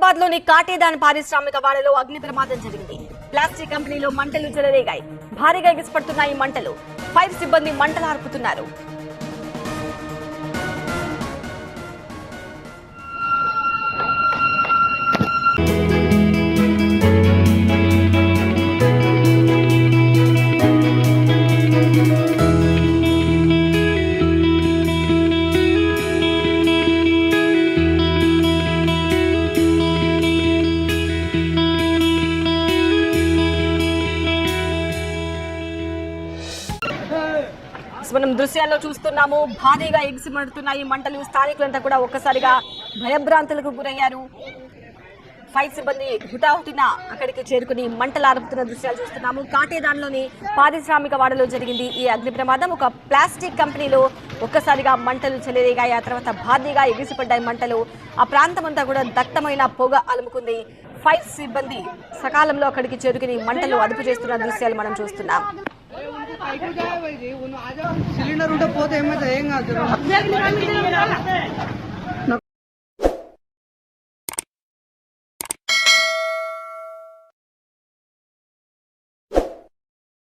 హైదరాబాద్ లోని కాటేదాన్ పారిశ్రామిక వాడలో అగ్ని ప్రమాదం జరిగింది. ప్లాస్టిక్ కంపెనీలో మంటలు చెలరేగాయి. భారీగా ఎగిసిపడుతున్నాయి మంటలు. ఫైర్ సిబ్బంది మంటలు ఆర్పుతున్నారు. మనం దృశ్యాల్లో చూస్తున్నాము. భారీగా ఎగిసిపడుతున్నాయి మంటలు. స్థానికులంతా కూడా ఒక్కసారిగా భయభ్రాంతులకు గురయ్యారు. ఫైర్ సిబ్బంది హుటాహుటిన అక్కడికి చేరుకుని మంటలు ఆర్పుతున్న దృశ్యాలు చూస్తున్నాము. కాటేదాన్లోని పారిశ్రామిక వాడలో జరిగింది ఈ అగ్ని ప్రమాదం. ఒక ప్లాస్టిక్ కంపెనీలో ఒక్కసారిగా మంటలు చెలరేగాయి. ఆ తర్వాత భారీగా ఎగిసిపడ్డాయి మంటలు. ఆ ప్రాంతం అంతా కూడా దట్టమైన పొగ అలుముకుంది. ఫైర్ సిబ్బంది సకాలంలో అక్కడికి చేరుకుని మంటలు అదుపు చేస్తున్న దృశ్యాలు మనం చూస్తున్నాం. सिलेंडर उठा पोते